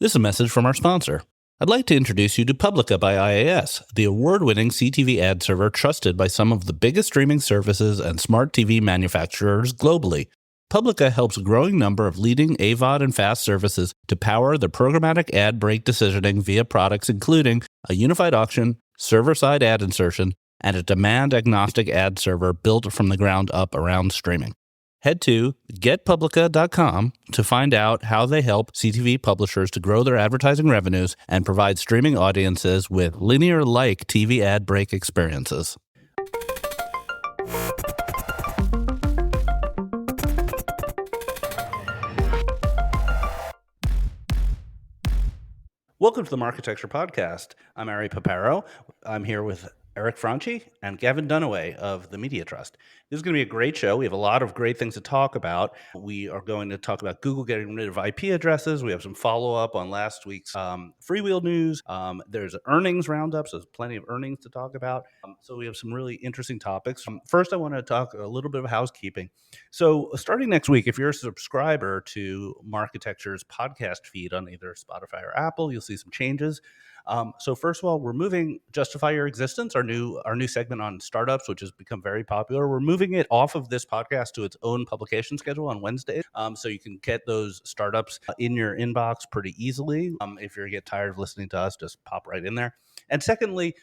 This is a message from our sponsor. I'd like to introduce you to Publica by IAS, the award-winning CTV ad server trusted by some of the biggest streaming services and smart TV manufacturers globally. Publica helps a growing number of leading AVOD and FAST services to power their programmatic ad break decisioning via products including a unified auction, server-side ad insertion, and a demand-agnostic ad server built from the ground up around streaming. Head to getpublica.com to find out how they help CTV publishers to grow their advertising revenues and provide streaming audiences with linear-like TV ad break experiences. Welcome to the Marketecture podcast. I'm Ari Paparo. I'm here with Eric Franchi and Gavin Dunaway of the Media Trust. This is going to be a great show. We have a lot of great things to talk about. We are going to talk about Google getting rid of IP addresses. We have some follow-up on last week's Freewheel news. There's an earnings roundup, so there's plenty of earnings to talk about. So we have some really interesting topics. First, I want to talk a little bit of housekeeping. So starting next week, if you're a subscriber to Marketecture's podcast feed on either Spotify or Apple, you'll see some changes. So first of all, we're moving Justify Your Existence, our new segment on startups, which has become very popular. We're moving it off of this podcast to its own publication schedule on Wednesdays, so you can get those startups in your inbox pretty easily. If you get tired of listening to us, just pop right in there. And secondly,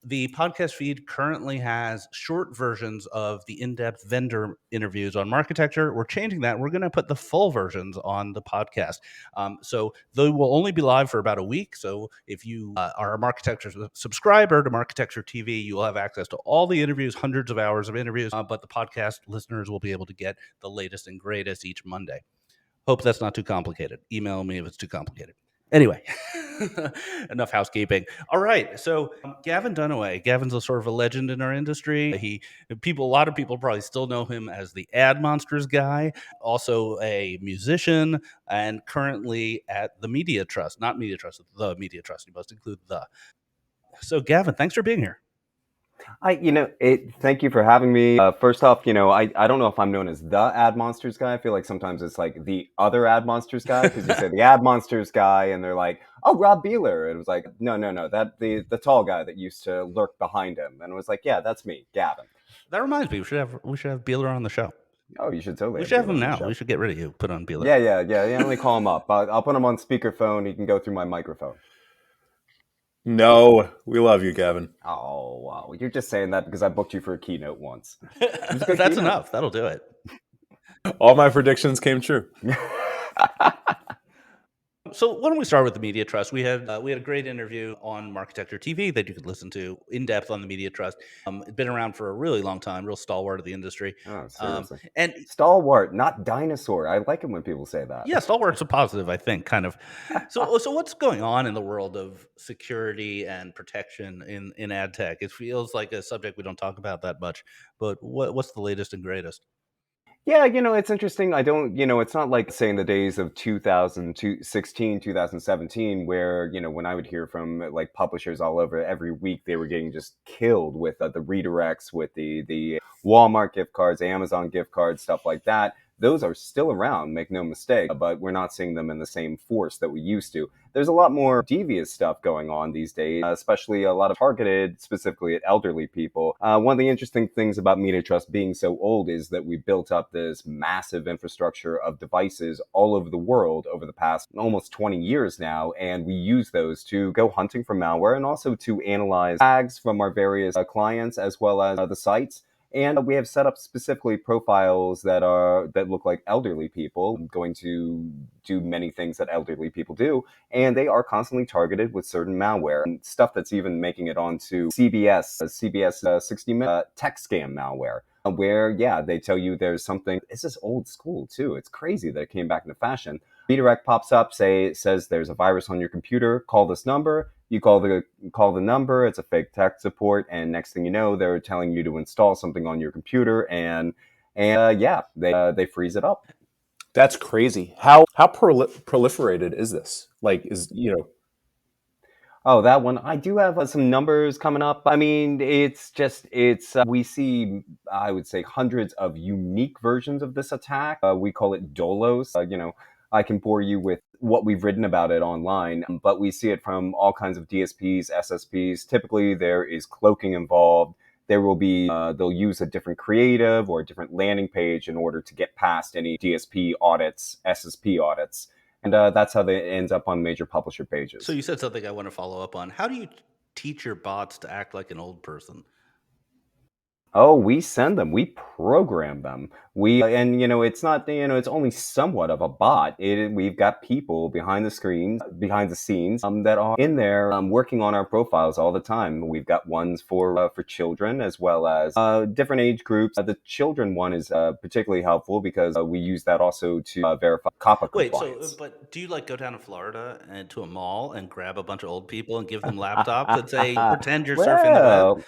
the podcast feed currently has short versions of the in-depth vendor interviews on Marketecture. We're changing that. We're going to put the full versions on the podcast. So they will only be live for about a week. So if you are a Marketecture subscriber to Marketecture TV, you will have access to all the interviews, hundreds of hours of interviews, but the podcast listeners will be able to get the latest and greatest each Monday. Hope that's not too complicated. Email me if it's too complicated. Anyway, enough housekeeping. All right, so Gavin Dunaway. Gavin's a sort of a legend in our industry. A lot of people probably still know him as the AdMonsters guy. Also a musician, and currently at the Media Trust, not Media Trust, the Media Trust. You must include the. So Gavin, thanks for being here. Thank you for having me. First off, I don't know if I'm known as the AdMonsters guy. I feel like sometimes it's like the other AdMonsters guy, because you say the AdMonsters guy, and they're like, "Oh, Rob Beeler." It was like, no, that the tall guy that used to lurk behind him, and it was like, yeah, that's me, Gavin. That reminds me, we should have Beeler on the show. Oh, you should totally. We should have him now. We should get rid of you. Put on Beeler. Yeah. Let me call him up. I'll put him on speakerphone. He can go through my microphone. No, we love you, Gavin. Oh, wow. You're just saying that because I booked you for a keynote once. That's enough. That'll do it. All my predictions came true. So why don't we start with the Media Trust? We had a great interview on Marketecture TV that you could listen to in depth on the Media Trust. It's been around for a really long time, real stalwart of the industry. Oh, seriously. And stalwart, not dinosaur. I like it when people say that. Yeah, stalwart's a positive, I think, kind of. So what's going on in the world of security and protection in ad tech? It feels like a subject we don't talk about that much, but what's the latest and greatest? Yeah, it's interesting. It's not like, say, in the days of 2016, 2017, where, when I would hear from like publishers all over every week, they were getting just killed with the redirects, with the Walmart gift cards, Amazon gift cards, stuff like that. Those are still around, make no mistake, but we're not seeing them in the same force that we used to. There's a lot more devious stuff going on these days, especially a lot of targeted specifically at elderly people. One of the interesting things about Media Trust being so old is that we built up this massive infrastructure of devices all over the world over the past almost 20 years now, and we use those to go hunting for malware and also to analyze tags from our various clients as well as the sites. And we have set up specifically profiles that look like elderly people, going to do many things that elderly people do, and they are constantly targeted with certain malware and stuff that's even making it onto CBS 60-minute tech scam malware, where they tell you there's something. It's just old school too. It's crazy that it came back into fashion. Redirect pops up, says there's a virus on your computer. Call this number. You call the number. It's a fake tech support, and next thing you know, they're telling you to install something on your computer, and they freeze it up. That's crazy. How proliferated is this? Oh, that one. I do have some numbers coming up. I mean, we see, I would say, hundreds of unique versions of this attack. We call it dolos. I can bore you with what we've written about it online, but we see it from all kinds of DSPs, SSPs. Typically, there is cloaking involved. There will be, they'll use a different creative or a different landing page in order to get past any DSP audits, SSP audits. And that's how they ends up on major publisher So pages. you said something I want to follow up on. How do you teach your bots to act like an old person? Oh, we send them. We program them. And it's not, it's only somewhat of a bot. We've got people behind the screens, behind the scenes, that are in there working on our profiles all the time. We've got ones for children as well as different age groups. The children one is particularly helpful because we use that also to verify COPPA Wait, so compliance. but do you like go down to Florida and to a mall and grab a bunch of old people and give them laptops and say, pretend you're surfing the web? Well,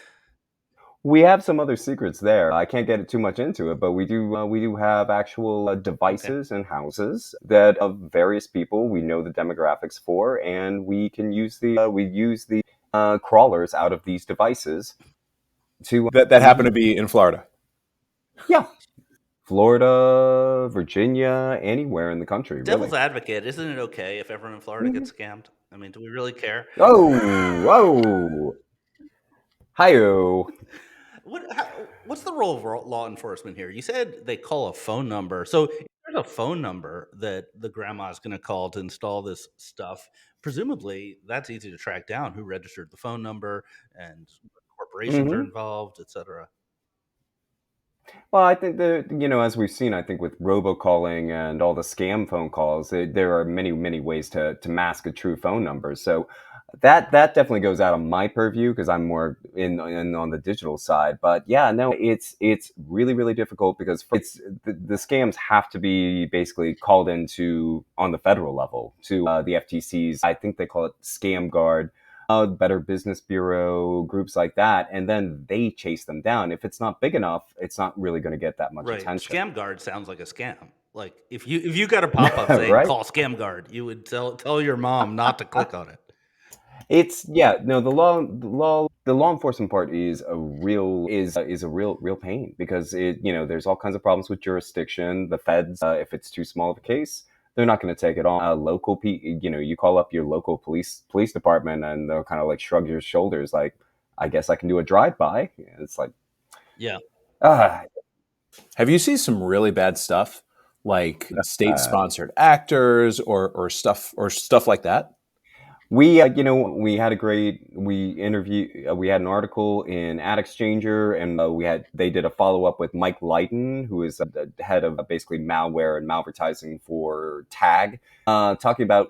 we have some other secrets there. I can't get too much into it, but we do have actual Okay. devices and houses that of various people we know the demographics for, and we use the crawlers out of these devices to That happened to be in Florida. yeah, Florida, Virginia, anywhere in the country, Devil's really. advocate, isn't it okay if everyone in Florida Mhm. gets scammed? I mean, do we really care? Oh, whoa, hi-yo. What's the role of law enforcement here? You said they call a phone number. So if there's a phone number that the grandma's going to call to install this stuff, presumably that's easy to track down who registered the phone number and what corporations are Mhm. involved, etc. Well, I think that, as we've seen, I think with robocalling and all the scam phone calls, there are many, many ways to mask a true phone number. So that definitely goes out of my purview because I'm more in on the digital side. But yeah, no, it's really, really difficult because the scams have to be basically called into on the federal level to the FTC's. I think they call it Scam Guard, Better Business Bureau, groups like that, and then they chase them down. If it's not big enough, it's not really going to get that much Right. attention. Scam guard sounds like a scam. Like if you got a pop up saying Right? call scam guard, you would tell your mom not to click on it. It's yeah, no, the law enforcement part is a real pain because there's all kinds of problems with jurisdiction. The feds, if it's too small of a case, they're not going to take it on. You call up your local police department and they'll kind of like shrug your shoulders, like, I guess I can do a drive by. It's like, Yeah. ah, Have you seen some really bad stuff, like uh, state-sponsored actors or stuff like that? we had a great we interview we had an article in Ad Exchanger, and they did a follow up with Mike Lighton, who is the head of basically malware and malvertising for Tag, talking about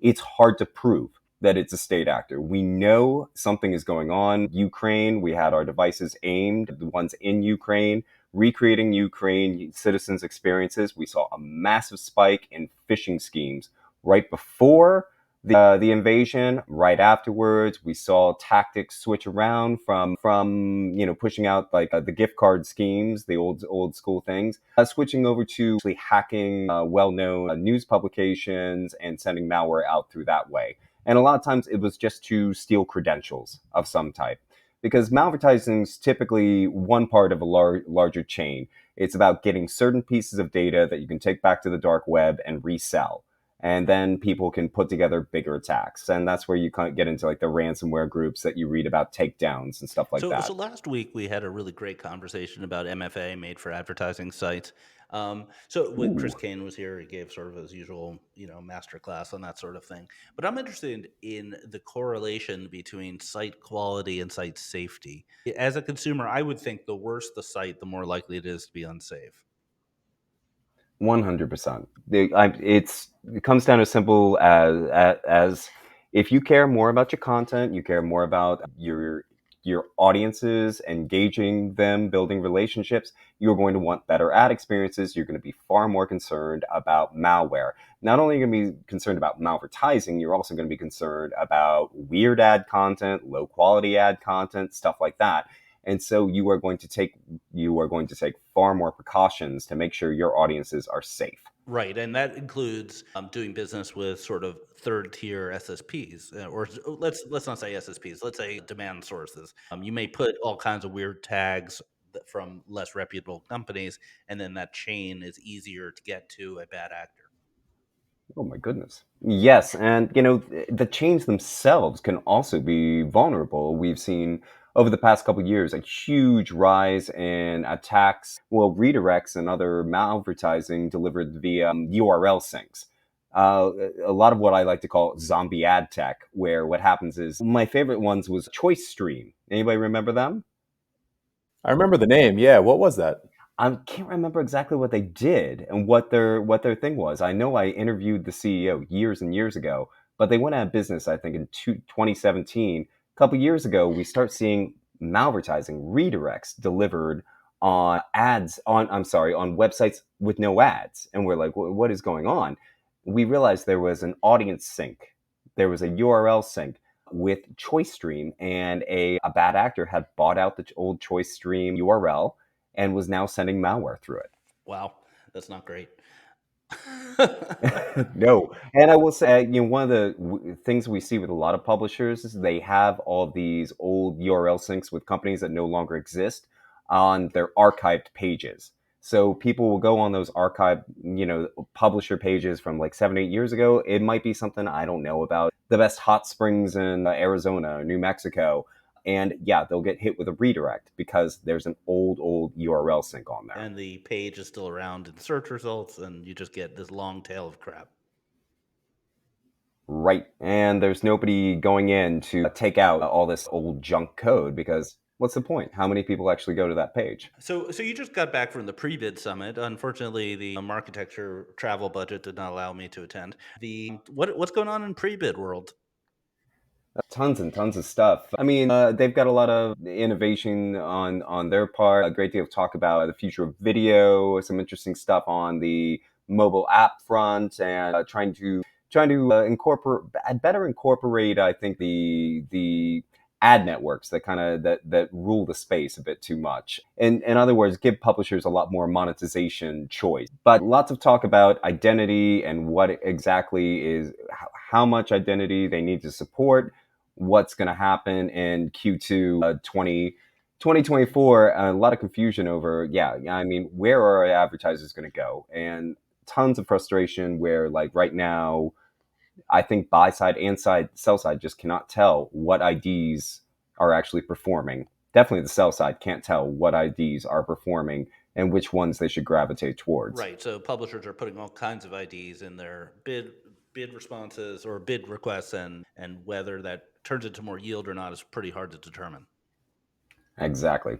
it's hard to prove that it's a state actor. We know something is going on. Ukraine, we had our devices aimed at the ones in Ukraine, recreating Ukraine citizens' experiences. We saw a massive spike in phishing schemes right before the invasion. Right afterwards, we saw tactics switch around from pushing out like the gift card schemes, the old school things, switching over to actually hacking well-known news publications and sending malware out through that way. And a lot of times it was just to steal credentials of some type. Because malvertising is typically one part of a larger chain. It's about getting certain pieces of data that you can take back to the dark web and resell, and then people can put together bigger attacks, and that's where you kind of get into like the ransomware groups that you read about, takedowns and stuff like So that. last week we had a really great conversation about MFA, made for advertising sites. So when Ooh. Chris Kane was here, he gave sort of his usual, master class on that sort of thing. But I'm interested in the correlation between site quality and site safety. As a consumer, I would think the worse the site, the more likely it is to be unsafe. 100%. It comes down as simple as if you care more about your content, you care more about your audiences, engaging them, building relationships, you're going to want better ad experiences. You're going to be far more concerned about malware. Not only are you going to be concerned about malvertising, you're also going to be concerned about weird ad content, low quality ad content, stuff like that. And so you are going to take far more precautions to make sure your audiences are safe. Right, and that includes doing business with sort of third tier SSPs, or let's not say SSPs. Let's say demand sources. You may put all kinds of weird tags from less reputable companies, and then that chain is easier to get to a bad actor. Oh my goodness. Yes, and the chains themselves can also be vulnerable. We've seen over the past couple of years a huge rise in attacks, well, redirects and other malvertising delivered via URL syncs. A lot of what I like to call zombie ad tech, where what happens is my favorite ones was Choice Stream. Anybody remember them? I remember the name. Yeah, what was that? I can't remember exactly what they did and what their thing was. I know I interviewed the CEO years and years ago, but they went out of business, I think, in 2017. A couple years ago, we start seeing malvertising redirects delivered on ads on I'm sorry, on websites with no ads. And we're like, what is going on? We realized there was an audience sync. There was a URL sync with ChoiceStream, and a bad actor had bought out the old ChoiceStream URL and was now sending malware through Wow, that's not great. it. No, and I will say, one of the things we see with a lot of publishers is they have all of these old URL syncs with companies that no longer exist on their archived pages. So people will go on those archived, publisher pages from like 7, 8 years ago. It might be something I don't know about. The best hot springs in Arizona, or New Mexico. And yeah, they'll get hit with a redirect because there's an old URL sync on there. And the page is still around in search results, and you just get this long tail of crap. Right. And there's nobody going in to take out all this old junk code because what's the point? How many people actually go to that page? So you just got back from the pre-bid summit. Unfortunately, the Marketecture travel budget did not allow me to attend. The what's going on in pre-bid world? Tons and tons of stuff. I mean, they've got a lot of innovation on their part. A great deal of talk about the future of video. Some interesting stuff on the mobile app front, and trying to incorporate better incorporate. I think the ad networks that that rule the space a bit too much. In other words, give publishers a lot more monetization choice. But lots of talk about identity and what exactly is how much identity they need to support, what's going to happen in Q2 2024. A lot of confusion over, yeah, I mean, where are our advertisers going to go? And tons of frustration where, like, right now, I think buy side and sell side just cannot tell what IDs are actually performing. Definitely the sell side can't tell what IDs are performing and which ones they should gravitate towards. Right. So publishers are putting all kinds of IDs in their bid responses or bid requests, and whether that turns into more yield or not is pretty hard to determine. Exactly.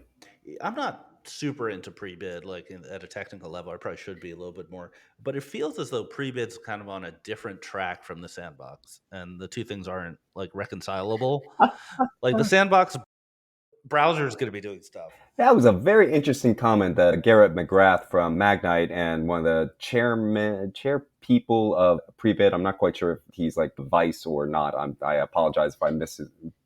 I'm not super into pre-bid at a technical level. I probably should be a little bit more, but it feels as though pre-bid's kind of on a different track from the sandbox, and the two things aren't like reconcilable. Like the sandbox browser is going to be doing stuff. That was a very interesting comment that Garrett McGrath from Magnite and one of the chair people of Prebid. I'm not quite sure if he's like the vice or not. I apologize if I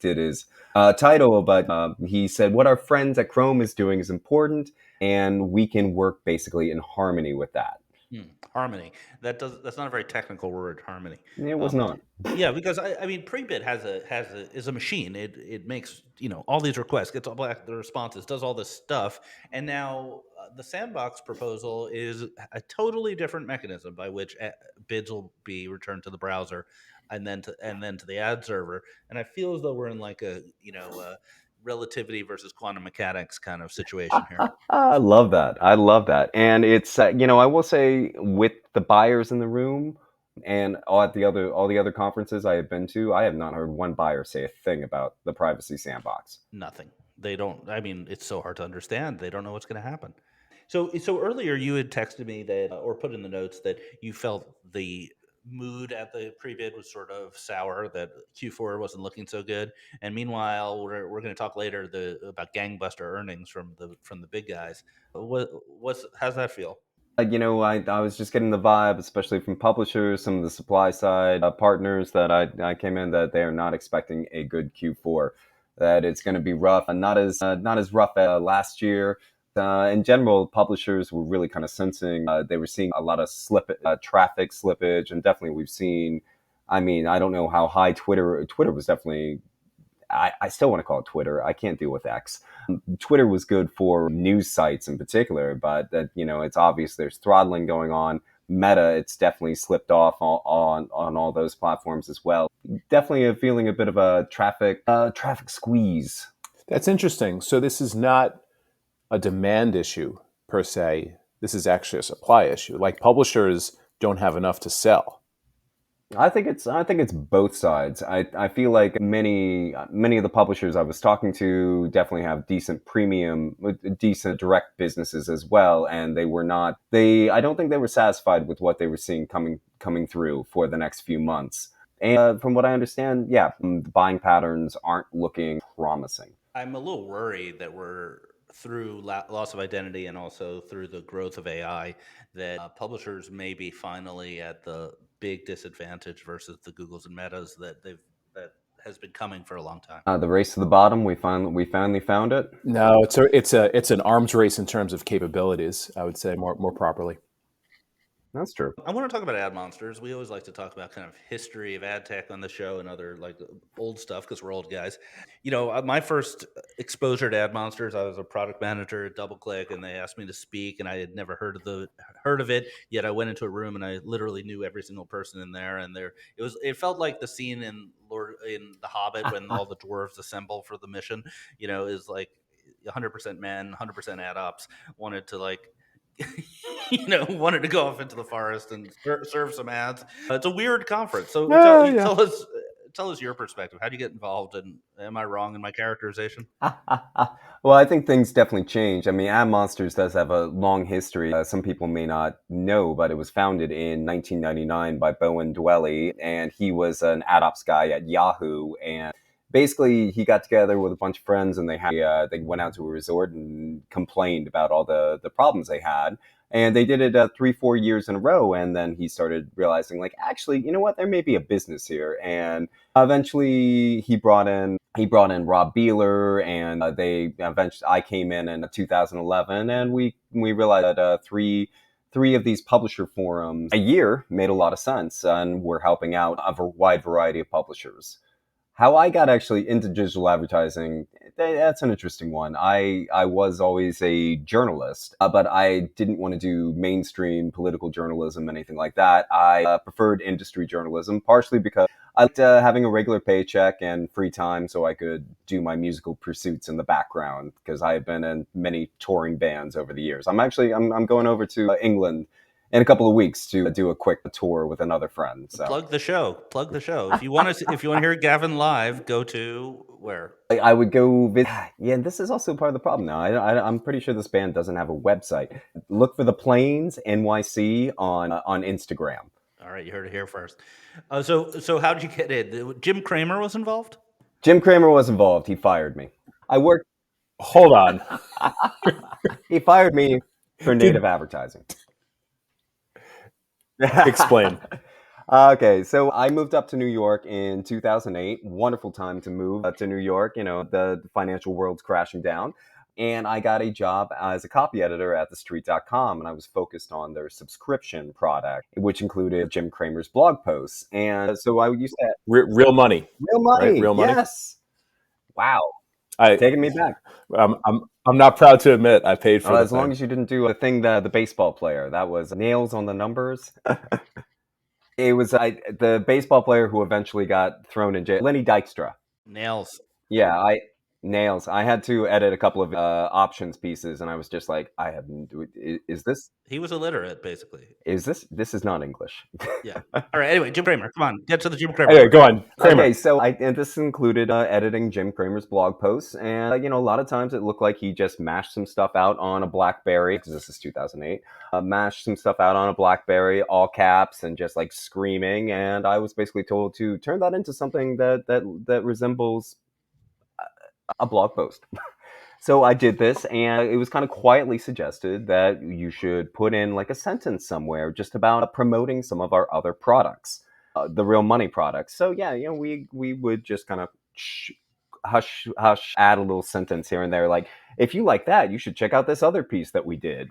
did his title, but he said what our friends at Chrome is doing is important, and we can work basically in harmony with that. Harmony. That's not a very technical word. Harmony. It was not. Yeah, because I mean, Prebid is a machine. It makes all these requests, gets all back the responses, does all this stuff, and now the sandbox proposal is a totally different mechanism by which bids will be returned to the browser, and then to the ad server. And I feel as though we're in like a relativity versus quantum mechanics kind of situation here. I love that. I love that. And it's I will say with the buyers in the room and all the other conferences I have been to, I have not heard one buyer say a thing about the privacy sandbox. Nothing. They don't. I mean, it's so hard to understand. They don't know what's going to happen. So earlier you had texted me that, or put in the notes that you felt the mood at the pre-bid was sort of sour, that Q4 wasn't looking so good. And meanwhile, we're going to talk later about gangbuster earnings from the big guys. How's that feel? I was just getting the vibe, especially from publishers, some of the supply side partners that I came in, that they are not expecting a good Q4. That it's going to be rough, and not as rough as last year. In general, publishers were really kind of sensing they were seeing a lot of traffic slippage, and definitely we've seen. I mean, I don't know how high Twitter was definitely. I still want to call it Twitter. I can't deal with X. Twitter was good for news sites in particular, but that it's obvious there's throttling going on. Meta, it's definitely slipped off on all those platforms as well. Definitely feeling a bit of a traffic squeeze. That's interesting. So this is not a demand issue per se. This is actually a supply issue. Like publishers don't have enough to sell. I think it's both sides. I feel like many of the publishers I was talking to definitely have decent direct businesses as well, and I don't think they were satisfied with what they were seeing coming through for the next few months. And from what I understand, yeah, the buying patterns aren't looking promising. I'm a little worried that we're through loss of identity and also through the growth of AI that publishers may be finally at the big disadvantage versus the Googles and Metas that has been coming for a long time. The race to the bottom, we finally found it. No, it's an arms race in terms of capabilities. I would say more properly. That's true. I want to talk about AdMonsters. We always like to talk about kind of history of ad tech on the show and other like old stuff because we're old guys. My first exposure to AdMonsters, I was a product manager at DoubleClick, and they asked me to speak, and I had never heard of it. Yet I went into a room and I literally knew every single person in there, and it felt like the scene in The Hobbit when all the dwarves assemble for the mission. Is like 100% men, 100% ad ops wanted to like wanted to go off into the forest and serve some ads. It's a weird conference. So Yeah. tell us your perspective. How do you get involved? And am I wrong in my characterization? Well, I think things definitely change. I mean, AdMonsters does have a long history. Some people may not know, but it was founded in 1999 by Bowen Dwelly, and he was an ad ops guy at Yahoo. And basically, he got together with a bunch of friends, and they went out to a resort and complained about all the problems they had. And they did it 3-4 years in a row, and then he started realizing, like, actually, you know what? There may be a business here. And eventually, he brought in Rob Beeler, and I came in 2011, and we realized that three of these publisher forums a year made a lot of sense, and we're helping out a wide variety of publishers. How I got actually into digital advertising, that's an interesting one. I was always a journalist, but I didn't want to do mainstream political journalism, anything like that. I preferred industry journalism, partially because I liked having a regular paycheck and free time so I could do my musical pursuits in the background, because I have been in many touring bands over the years. I'm going over to England in a couple of weeks to do a quick tour with another friend. So Plug the show. Plug the show. If you want to hear Gavin live, go to where? I would go visit. Yeah, this is also part of the problem now. I'm pretty sure this band doesn't have a website. Look for the Plains NYC on Instagram. All right, you heard it here first. So how did you get in? Jim Cramer was involved? Jim Cramer was involved. He fired me. I worked. Hold on. He fired me for native advertising. Explain. Okay, so I moved up to New York in 2008. Wonderful time to move to New York. The financial world's crashing down. And I got a job as a copy editor at TheStreet.com, and I was focused on their subscription product, which included Jim Cramer's blog posts. And so I used to Real money. real money, Right? Real money. yes. Wow, I taking me back. I'm not proud to admit I paid for Well, the as long thing. as you didn't do a thing that the baseball player, that was nails on the numbers. It was the baseball player who eventually got thrown in jail, Lenny Dykstra. Nails. Yeah, nails. I had to edit a couple of options pieces, and I was just like, is this He was illiterate, basically. this is not English. Yeah. All right. Anyway, Jim Cramer. Come on, get to the Jim Cramer. Anyway, go on, Kramer. Okay, so and this included editing Jim Cramer's blog posts, and a lot of times it looked like he just mashed some stuff out on a BlackBerry, because this is 2008. Mashed some stuff out on a BlackBerry, all caps, and just like screaming. And I was basically told to turn that into something that resembles a blog post. So I did this, and it was kind of quietly suggested that you should put in like a sentence somewhere just about promoting some of our other products, the real money products. So yeah, we would just kind of hush, add a little sentence here and there, like, if you like that, you should check out this other piece that we did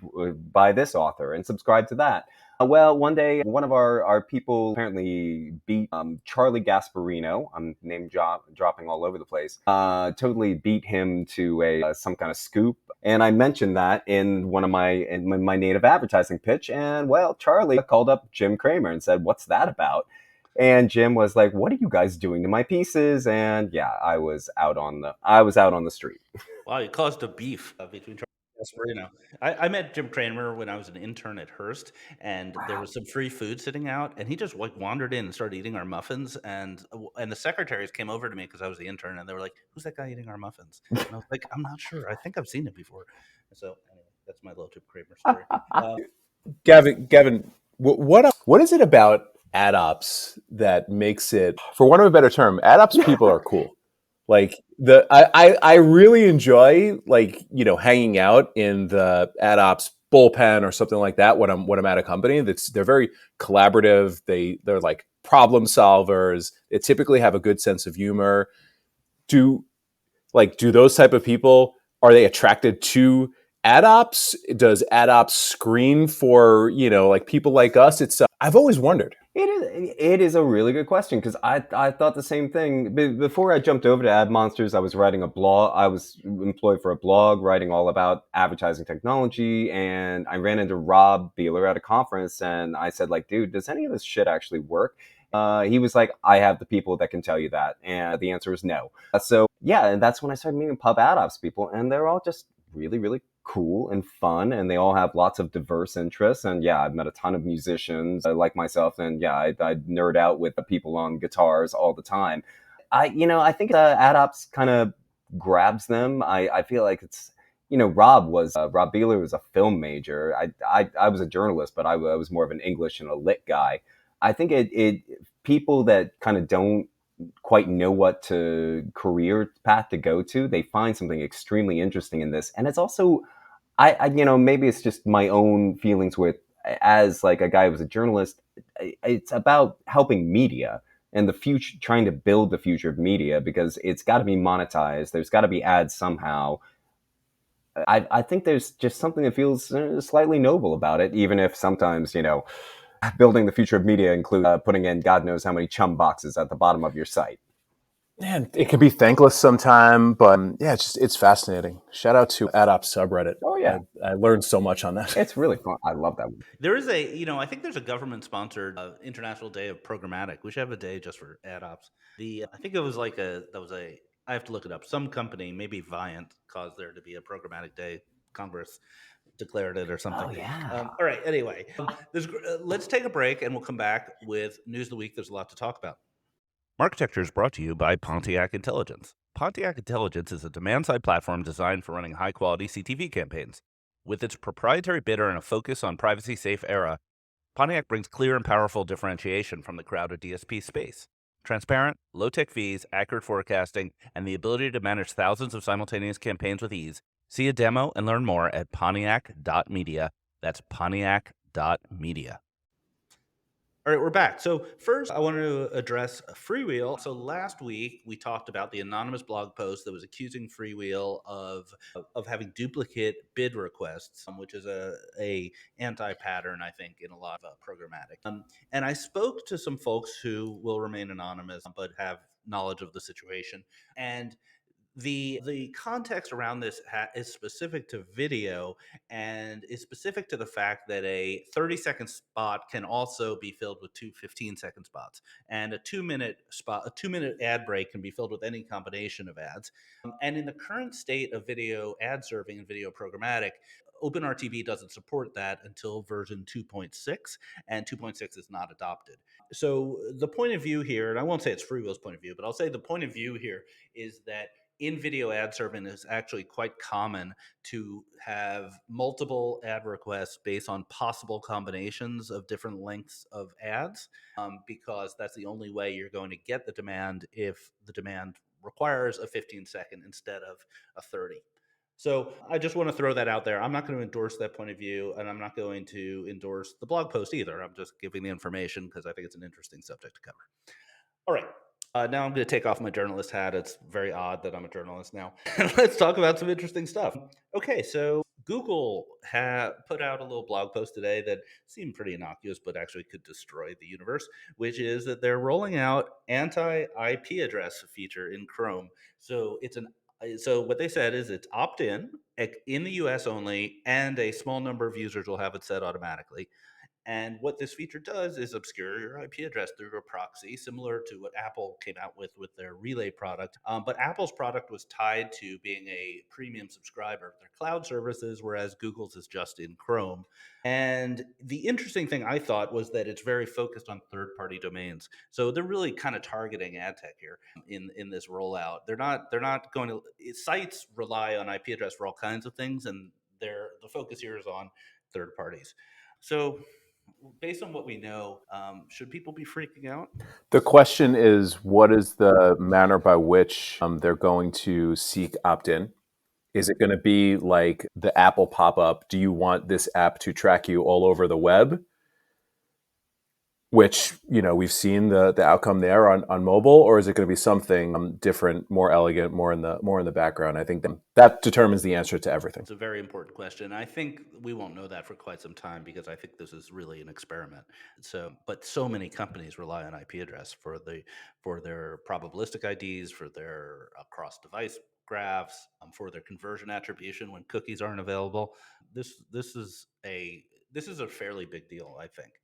by this author and subscribe to that. Well, one day, one of our people apparently beat Charlie Gasparino. I'm dropping all over the place. Totally beat him to a some kind of scoop. And I mentioned that in my native advertising pitch. And well, Charlie called up Jim Cramer and said, "What's that about?" And Jim was like, "What are you guys doing to my pieces?" And yeah, I was out on the street. Wow, you caused a beef between Charlie and Gasparino. I met Jim Cramer when I was an intern at Hearst, and there Wow. was some free food sitting out, and he just like wandered in and started eating our muffins, and the secretaries came over to me because I was the intern, and they were like, "Who's that guy eating our muffins?" And I was like, "I'm not sure. I think I've seen it before." So anyway, that's my little Jim Cramer story. Gavin, what is it about ad ops that makes it, for want of a better term, ad ops people are cool. Like I really enjoy hanging out in the ad ops bullpen or something like that when I'm at a company. They're very collaborative. They're like problem solvers. They typically have a good sense of humor. Do do those type of people, are they attracted to ad ops? Does ad ops screen for like people like us? It's I've always wondered. It is a really good question because I thought the same thing. Before I jumped over to AdMonsters, I was writing a blog. I was employed for a blog writing all about advertising technology, and I ran into Rob Beeler at a conference, and I said, like, dude, does any of this shit actually work? He was like, I have the people that can tell you that, and the answer is no. So yeah, and that's when I started meeting pub ad ops people, and they're all just really, really cool and fun, and they all have lots of diverse interests. And yeah, I've met a ton of musicians like myself, and yeah, I nerd out with the people on guitars all the time. I think ad ops kind of grabs them. I feel like it's Rob Beeler was a film major. I was a journalist, but I was more of an English and a lit guy. I think it people that kind of don't quite know what to career path to go to, they find something extremely interesting in this. And it's also, maybe it's just my own feelings with, as like a guy who was a journalist, it's about helping media and the future, trying to build the future of media because it's got to be monetized. There's got to be ads somehow. I think there's just something that feels slightly noble about it, even if sometimes, building the future of media includes putting in God knows how many chum boxes at the bottom of your site. Man, it can be thankless sometime, but yeah, it's fascinating. Shout out to ad ops subreddit. Oh yeah, I learned so much on that. it's really fun. I love that one. There is I think there's a government-sponsored International Day of Programmatic. We should have a day just for ad ops. I think it was I have to look it up. Some company, maybe Viant, caused there to be a programmatic day. Congress declared it or Oh something. yeah. All right. Anyway, let's take a break and we'll come back with News of the Week. There's a lot to talk about. Marketecture is brought to you by Pontiac Intelligence. Pontiac Intelligence is a demand-side platform designed for running high-quality CTV campaigns. With its proprietary bidder and a focus on privacy-safe era, Pontiac brings clear and powerful differentiation from the crowded DSP space. Transparent, low-tech fees, accurate forecasting, and the ability to manage thousands of simultaneous campaigns with ease. See a demo and learn more at pontiac.media. That's pontiac.media. All right, we're back. So first, I want to address Freewheel. So last week we talked about the anonymous blog post that was accusing Freewheel of having duplicate bid requests, which is a anti-pattern, I think, in a lot of programmatic. And I spoke to some folks who will remain anonymous but have knowledge of the situation. And the context around this is specific to video and is specific to the fact that a 30-second spot can also be filled with two 15-second spots, and a 2-minute ad break can be filled with any combination of ads. And in the current state of video ad serving and video programmatic, OpenRTB doesn't support that until version 2.6, and 2.6 is not adopted. So the point of view here, and I won't say it's Freewheel's point of view, but I'll say the point of view here is that in video ad serving is actually quite common to have multiple ad requests based on possible combinations of different lengths of ads, because that's the only way you're going to get the demand if the demand requires a 15-second instead of a 30. So I just want to throw that out there. I'm not going to endorse that point of view, and I'm not going to endorse the blog post either. I'm just giving the information because I think it's an interesting subject to cover. All right. Now I'm going to take off my journalist hat. It's very odd that I'm a journalist now. Let's talk about some interesting stuff. Okay, so Google put out a little blog post today that seemed pretty innocuous, but actually could destroy the universe, which is that they're rolling out anti-IP address feature in Chrome. So what they said is it's opt in the US only, and a small number of users will have it set automatically. And what this feature does is obscure your IP address through a proxy, similar to what Apple came out with their Relay product. But Apple's product was tied to being a premium subscriber of their cloud services, whereas Google's is just in Chrome. And the interesting thing I thought was that it's very focused on third-party domains. So they're really kind of targeting ad tech here in this rollout. They're not going to sites rely on IP address for all kinds of things, and the focus here is on third parties. So based on what we know, should people be freaking out? The question is, what is the manner by which they're going to seek opt-in? Is it going to be like the Apple pop-up? Do you want this app to track you all over the web? Which, we've seen the outcome there on mobile, or is it going to be something different, more elegant, more in the background? I think that determines the answer to everything. It's a very important question. I think we won't know that for quite some time, because I think this is really an experiment. But so many companies rely on IP address for their probabilistic IDs, for their cross-device graphs, for their conversion attribution when cookies aren't available. This is a fairly big deal, I think.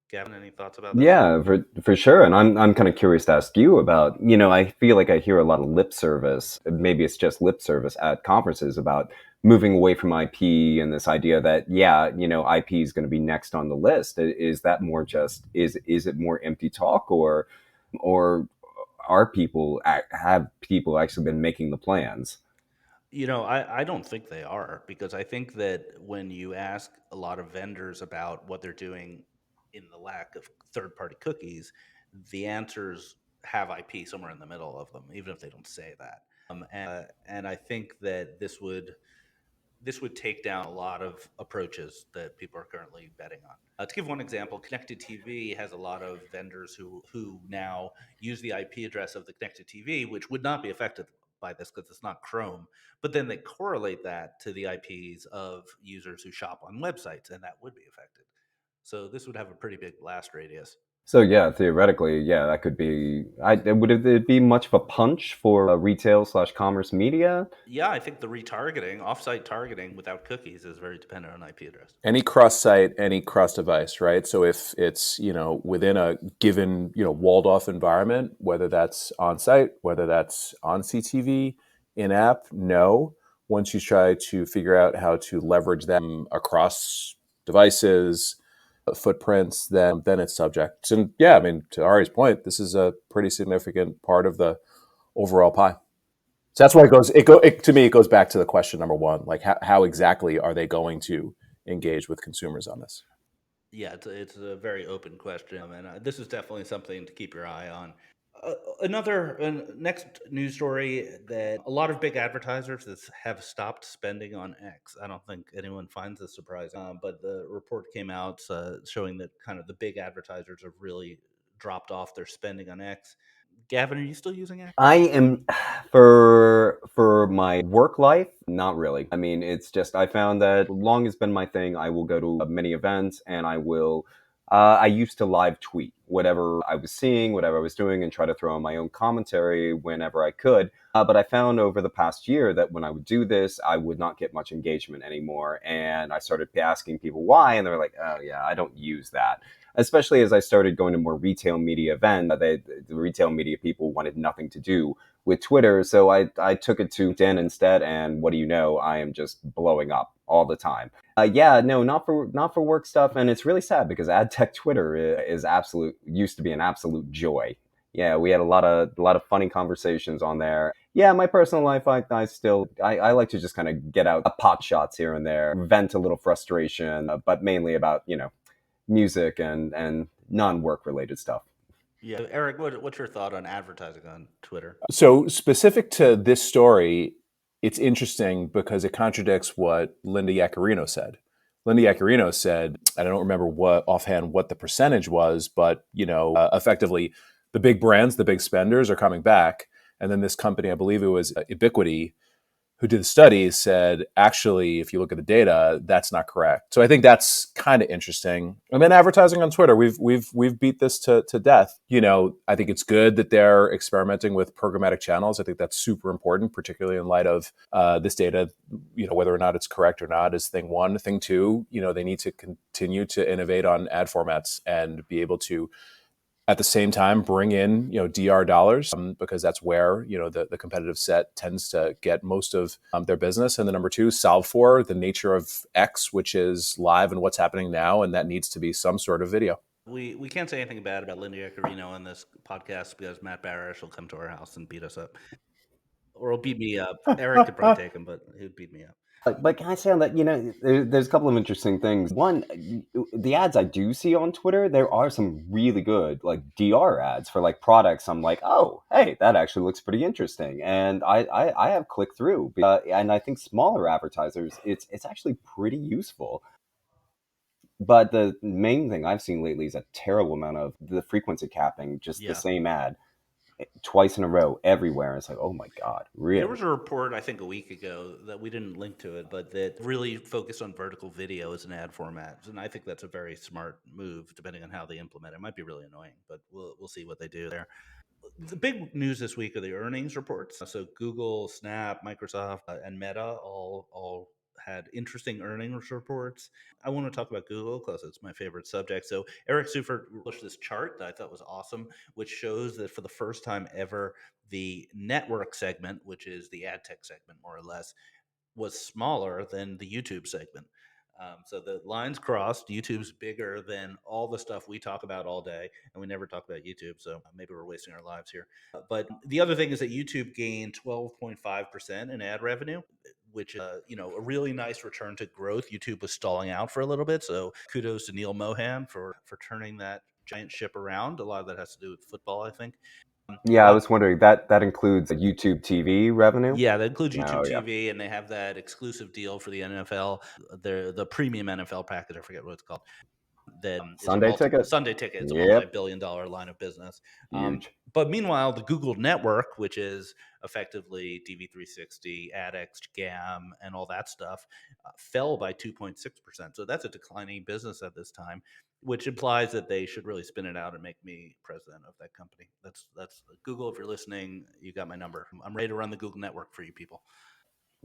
Gavin, any thoughts about this? Yeah, for sure. And I'm kind of curious to ask you about, I feel like I hear a lot of lip service. Maybe it's just lip service at conferences about moving away from IP and this idea that, IP is going to be next on the list. Is that more just, is it more empty talk, or have people actually been making the plans? I don't think they are, because I think that when you ask a lot of vendors about what they're doing in the lack of third party cookies, the answers have IP somewhere in the middle of them, even if they don't say that. And I think that this would take down a lot of approaches that people are currently betting on. To give one example, connected TV has a lot of vendors who now use the IP address of the connected TV, which would not be affected by this because it's not Chrome. But then they correlate that to the IPs of users who shop on websites, and that would be affected. So this would have a pretty big blast radius. So yeah, theoretically, yeah, that could be. Would it be much of a punch for retail/commerce media? Yeah, I think the retargeting, offsite targeting without cookies, is very dependent on IP address. Any cross-site, any cross-device, right? So if it's, within a given, walled off environment, whether that's on site, whether that's on CTV, in-app, no. Once you try to figure out how to leverage them across devices, footprints, then it's subject. And yeah, I mean, to Ari's point, this is a pretty significant part of the overall pie. So that's why to me, it goes back to the question number one, like how exactly are they going to engage with consumers on this? Yeah, it's a very open question, and this is definitely something to keep your eye on. Next news story, that a lot of big advertisers have stopped spending on X. I don't think anyone finds this surprising, but the report came out showing that kind of the big advertisers have really dropped off their spending on X. Gavin, are you still using X? I am, for my work life, not really. I mean, it's just I found that long has been my thing. I will go to many events, and I will. I used to live tweet whatever I was seeing, whatever I was doing, and try to throw in my own commentary whenever I could. But I found over the past year that when I would do this, I would not get much engagement anymore. And I started asking people why, and they're like, "Oh yeah, I don't use that." Especially as I started going to more retail media events, the retail media people wanted nothing to do with Twitter. So I took it to LinkedIn instead, and what do you know? I am just blowing up all the time. Yeah, no, not for work stuff, and it's really sad because ad tech Twitter used to be an absolute joy. Yeah, we had a lot of funny conversations on there. Yeah, my personal life, I like to just kind of get out pot shots here and there, vent a little frustration, but mainly about music and non-work related stuff. Yeah, Eric, what's your thought on advertising on Twitter? So specific to this story, it's interesting because it contradicts what Linda Yaccarino said. Linda Yaccarino said, I don't remember offhand what the percentage was, but effectively, the big brands, the big spenders are coming back, and then this company, I believe it was Ubiquity, who did the study said, actually, if you look at the data, that's not correct. So I think that's kind of interesting. And then advertising on Twitter, we've beat this to death. I think it's good that they're experimenting with programmatic channels. I think that's super important, particularly in light of this data. Whether or not it's correct or not is thing one. Thing two, they need to continue to innovate on ad formats and be able to, at the same time, bring in DR dollars, because that's where the competitive set tends to get most of their business. And the number two, solve for the nature of X, which is live and what's happening now, and that needs to be some sort of video. We can't say anything bad about Linda Iaccarino on this podcast because Matt Barish will come to our house and beat us up, or he'll beat me up. Eric could probably take him, but he'd beat me up. But can I say on that, there's a couple of interesting things. One, the ads I do see on Twitter, there are some really good like DR ads for like products. I'm like, oh, hey, that actually looks pretty interesting, and I have clicked through, and I think smaller advertisers, it's actually pretty useful. But the main thing I've seen lately is a terrible amount of the frequency capping, just the same ad twice in a row everywhere. It's like, oh my God, really? There was a report, I think, a week ago that we didn't link to it, but that really focused on vertical video as an ad format. And I think that's a very smart move, depending on how they implement it. It might be really annoying, but we'll see what they do there. The big news this week are the earnings reports. So Google, Snap, Microsoft, and Meta all had interesting earnings reports. I want to talk about Google because it's my favorite subject. So Eric Seufert published this chart that I thought was awesome, which shows that for the first time ever, the network segment, which is the ad tech segment more or less, was smaller than the YouTube segment. So the lines crossed. YouTube's bigger than all the stuff we talk about all day, and we never talk about YouTube. So maybe we're wasting our lives here. But the other thing is that YouTube gained 12.5% in ad revenue, which is a really nice return to growth. YouTube was stalling out for a little bit, so kudos to Neil Mohan for turning that giant ship around. A lot of that has to do with football, I think. Yeah, I was wondering that includes YouTube TV revenue. Yeah, that includes YouTube Oh, yeah. TV, and they have that exclusive deal for the NFL, the premium NFL package. I forget what it's called. That is Sunday Ticket? Sunday Ticket. It's a Yep. multi-billion-dollar line of business. Huge. But meanwhile, the Google network, which is effectively DV360, AdX, GAM, and all that stuff, fell by 2.6%. So that's a declining business at this time, which implies that they should really spin it out and make me president of that company. That's Google. If you're listening, you got my number. I'm ready to run the Google network for you people.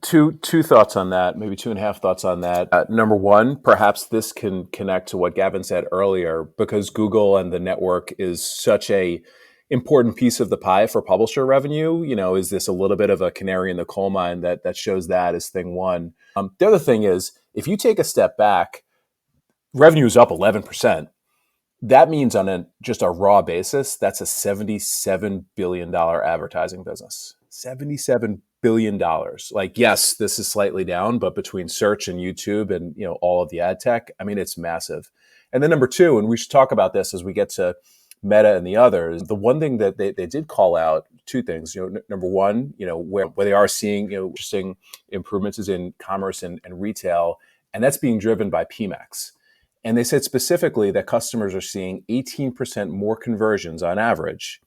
Two thoughts on that, maybe 2.5 thoughts on that. Number one, perhaps this can connect to what Gavin said earlier, because Google and the network is such a important piece of the pie for publisher revenue. Is this a little bit of a canary in the coal mine that shows that as thing one? The other thing is, if you take a step back, revenue is up 11%. That means on just a raw basis, that's a $77 billion advertising business. $77 billion. Like, yes, this is slightly down, but between search and YouTube and all of the ad tech, I mean, it's massive. And then number two, and we should talk about this as we get to Meta and the others, the one thing that they did call out, two things. Number one, where they are seeing interesting improvements is in commerce and retail, and that's being driven by PMAX. And they said specifically that customers are seeing 18% more conversions on average,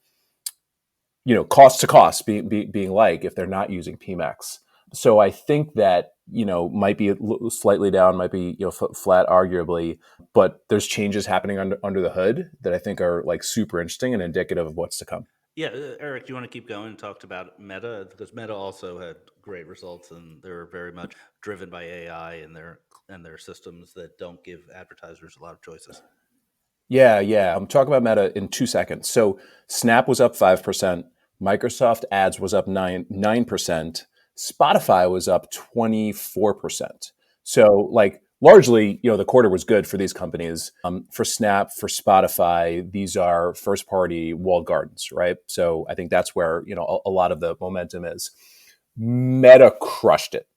cost to cost being like if they're not using PMAX. So I think that, might be slightly down, might be, flat arguably, but there's changes happening under the hood that I think are like super interesting and indicative of what's to come. Yeah, Eric, do you want to keep going and talk about Meta? Because Meta also had great results, and they're very much driven by AI and their systems that don't give advertisers a lot of choices. Yeah. I'm talking about Meta in 2 seconds. So Snap was up 5%, Microsoft Ads was up 9%, Spotify was up 24%. So like largely, the quarter was good for these companies. For Snap, for Spotify, these are first-party walled gardens, right? So I think that's where a lot of the momentum is. Meta crushed it,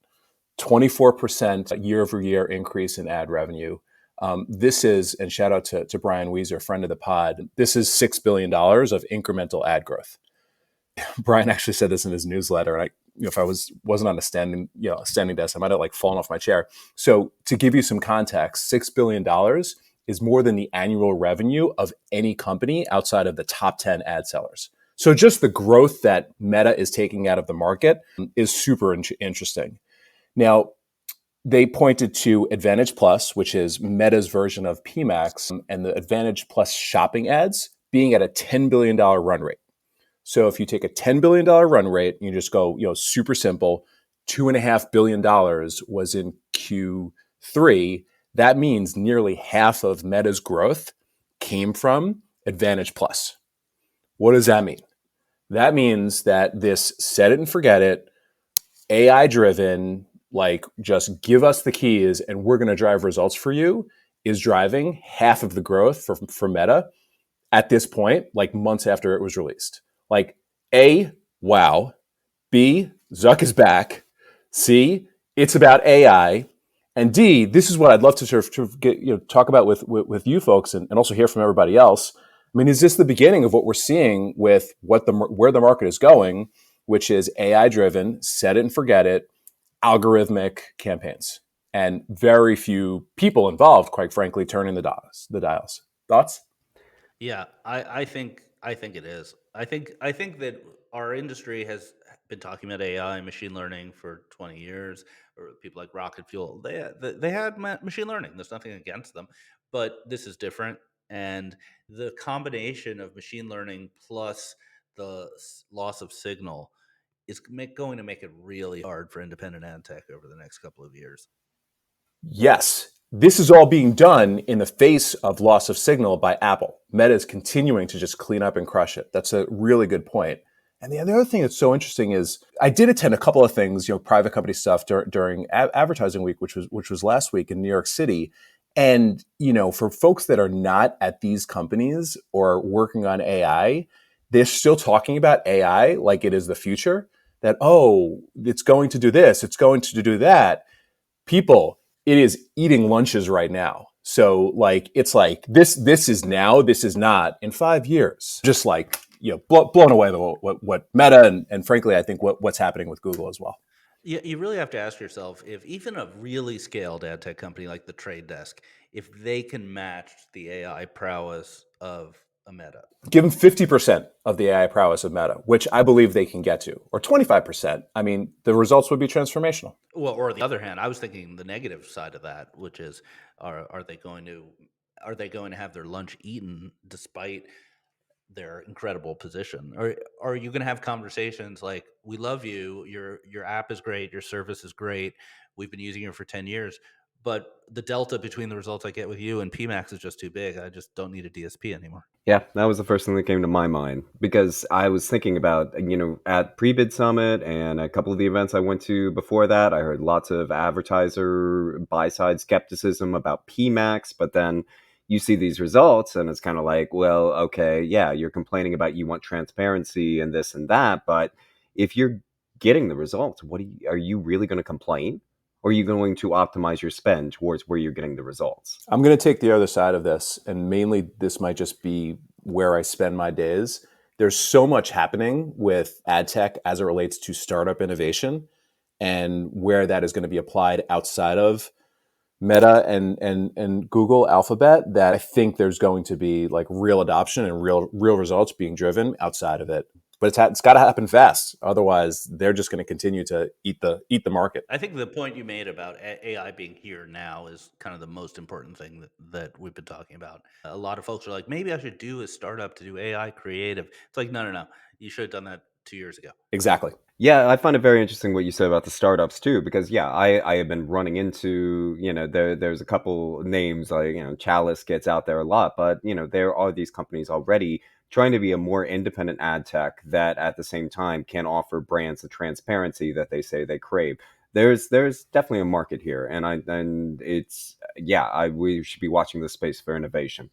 24% year-over-year increase in ad revenue. This is, and shout out to Brian Weezer, friend of the pod. This is $6 billion of incremental ad growth. Brian actually said this in his newsletter, and if I wasn't on a standing desk, I might have fallen off my chair. So to give you some context, $6 billion is more than the annual revenue of any company outside of the top 10 ad sellers. So just the growth that Meta is taking out of the market is super interesting. Now, they pointed to Advantage Plus, which is Meta's version of PMax, and the Advantage Plus shopping ads being at a $10 billion run rate. So if you take a $10 billion run rate, you just go, super simple, $2.5 billion was in Q3. That means nearly half of Meta's growth came from Advantage Plus. What does that mean? That means that this set it and forget it, AI driven, like just give us the keys and we're going to drive results for you, is driving half of the growth for Meta at this point, like months after it was released. Like A, wow. B, Zuck is back. C, it's about AI. And D, this is what I'd love to sort of get, talk about with you folks and also hear from everybody else. I mean, is this the beginning of what we're seeing with where the market is going, which is AI driven, set it and forget it, algorithmic campaigns, and very few people involved, quite frankly, turning the dials. Thoughts? Yeah, I think it is. I think that our industry has been talking about AI, machine learning for 20 years, or people like Rocket Fuel. They had machine learning. There's nothing against them, but this is different. And the combination of machine learning plus the loss of signal is going to make it really hard for independent ad tech over the next couple of years. Yes, this is all being done in the face of loss of signal by Apple. Meta is continuing to just clean up and crush it. That's a really good point. And the other thing that's so interesting is I did attend a couple of things, private company stuff during advertising week, which was last week in New York City. And, for folks that are not at these companies or working on AI, they're still talking about AI like it is the future, that, oh, it's going to do this, it's going to do that. People, it is eating lunches right now. So it's like this is now, this is not in 5 years. Just blown away what Meta and frankly, I think what's happening with Google as well. You really have to ask yourself if even a really scaled ad tech company like the Trade Desk, if they can match the AI prowess of a Meta. Give them 50% of the AI prowess of Meta, which I believe they can get to, or 25%. I mean, the results would be transformational. Well, or on the other hand, I was thinking the negative side of that, which is, are they going to have their lunch eaten despite their incredible position? Or are you going to have conversations like, we love you, your app is great, your service is great, we've been using it for 10 years, but the delta between the results I get with you and PMax is just too big. I just don't need a DSP anymore. Yeah, that was the first thing that came to my mind because I was thinking about, at Pre-Bid Summit and a couple of the events I went to before that, I heard lots of advertiser buy-side skepticism about PMax, but then you see these results and it's kind of like, well, okay, yeah, you're complaining about you want transparency and this and that, but if you're getting the results, are you really going to complain? Or are you going to optimize your spend towards where you're getting the results? I'm going to take the other side of this, and mainly this might just be where I spend my days. There's so much happening with ad tech as it relates to startup innovation and where that is going to be applied outside of Meta and Google Alphabet, that I think there's going to be real adoption and real results being driven outside of it. But it's got to happen fast. Otherwise, they're just going to continue to eat the market. I think the point you made about AI being here now is kind of the most important thing that we've been talking about. A lot of folks are like, maybe I should do a startup to do AI creative. It's like, no. You should have done that 2 years ago. Exactly. Yeah, I find it very interesting what you said about the startups too, because I have been running into, there's a couple names like, Chalice gets out there a lot, but there are these companies already trying to be a more independent ad tech that at the same time can offer brands the transparency that they say they crave. There's definitely a market here, and we should be watching this space for innovation.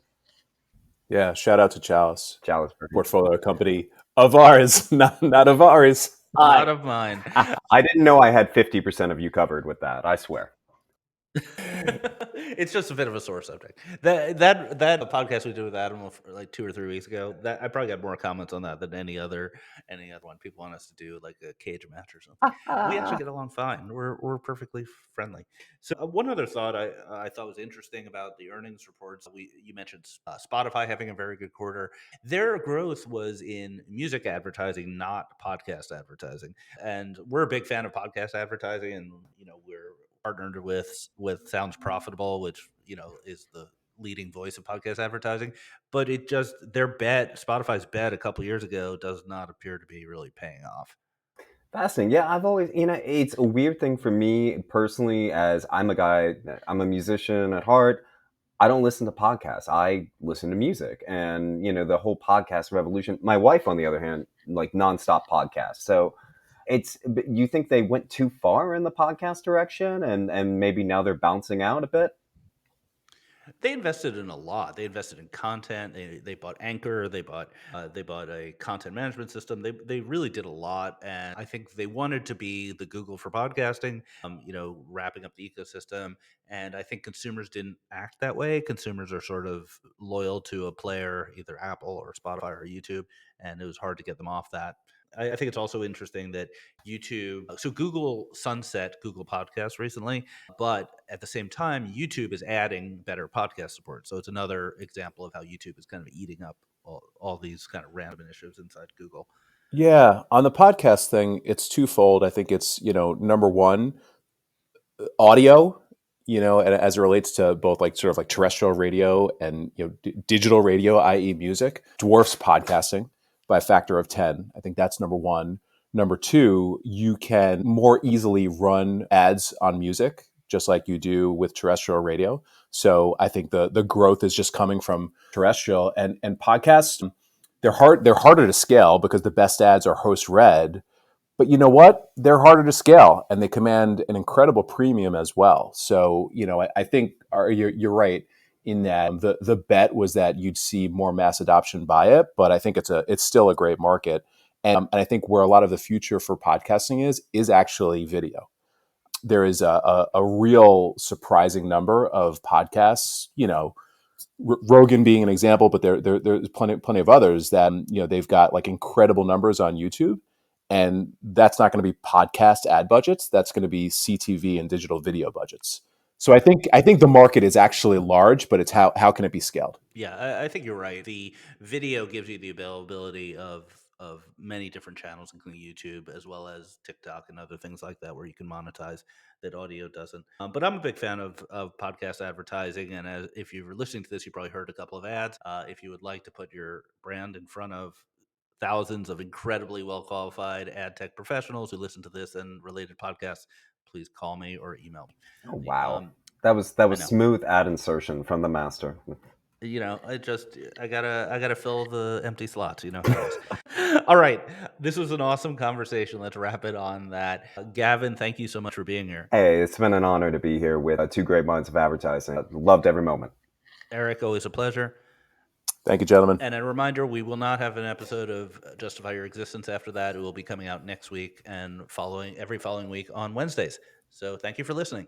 Yeah, shout out to Chalice. Chalice portfolio company of ours, not of ours. Not of mine. I didn't know I had 50% of you covered with that, I swear. It's just a bit of a sore subject. That podcast we did with Adam like 2 or 3 weeks ago. That I probably got more comments on that than any other one. People want us to do like a cage match or something. We actually get along fine. We're perfectly friendly. So one other thought I thought was interesting about the earnings reports. You mentioned Spotify having a very good quarter. Their growth was in music advertising, not podcast advertising. And we're a big fan of podcast advertising, and we're partnered with Sounds Profitable, which is the leading voice of podcast advertising. But Spotify's bet a couple years ago does not appear to be really paying off. Fascinating. Yeah, I've always, it's a weird thing for me personally, as I'm a guy, I'm a musician at heart. I don't listen to podcasts. I listen to music, and the whole podcast revolution. My wife, on the other hand, like nonstop podcasts. So you think they went too far in the podcast direction, and maybe now they're bouncing out a bit? They invested in a lot. They invested in content. They bought Anchor. They bought a content management system. They really did a lot, and I think they wanted to be the Google for podcasting. Wrapping up the ecosystem. And I think consumers didn't act that way. Consumers are sort of loyal to a player, either Apple or Spotify or YouTube, and it was hard to get them off that. I think it's also interesting that so Google sunset Google Podcasts recently, but at the same time, YouTube is adding better podcast support. So it's another example of how YouTube is kind of eating up all these kind of random initiatives inside Google. Yeah, on the podcast thing, it's twofold. I think it's, number one, audio, and as it relates to both like sort of like terrestrial radio and digital radio, i.e., music, dwarfs podcasting by a factor of 10. I think that's number one. Number two, you can more easily run ads on music, just like you do with terrestrial radio. So I think the growth is just coming from terrestrial and podcasts. They're harder to scale because the best ads are host read. But you know what? They're harder to scale, and they command an incredible premium as well. So, I think you're right in that the bet was that you'd see more mass adoption by it, but I think it's still a great market, and I think where a lot of the future for podcasting is actually video. There is a real surprising number of podcasts, Rogan being an example, but there's plenty of others that they've got like incredible numbers on YouTube, and that's not going to be podcast ad budgets. That's going to be CTV and digital video budgets. So I think the market is actually large, but it's how can it be scaled? Yeah, I think you're right. The video gives you the availability of many different channels, including YouTube, as well as TikTok and other things like that, where you can monetize that audio doesn't. But I'm a big fan of podcast advertising, and if you were listening to this, you probably heard a couple of ads. If you would like to put your brand in front of thousands of incredibly well qualified ad tech professionals who listen to this and related podcasts, please call me or email Oh me. wow, that was know. smooth ad insertion from the master. I gotta fill the empty slots. You know how it is. All right, this was an awesome conversation. Let's wrap it on that. Gavin, thank you so much for being here. Hey, it's been an honor to be here with two great minds of advertising. Loved every moment. Eric, always a pleasure. Thank you, gentlemen. And a reminder, we will not have an episode of Justify Your Existence after that. It will be coming out next week and every following week on Wednesdays. So thank you for listening.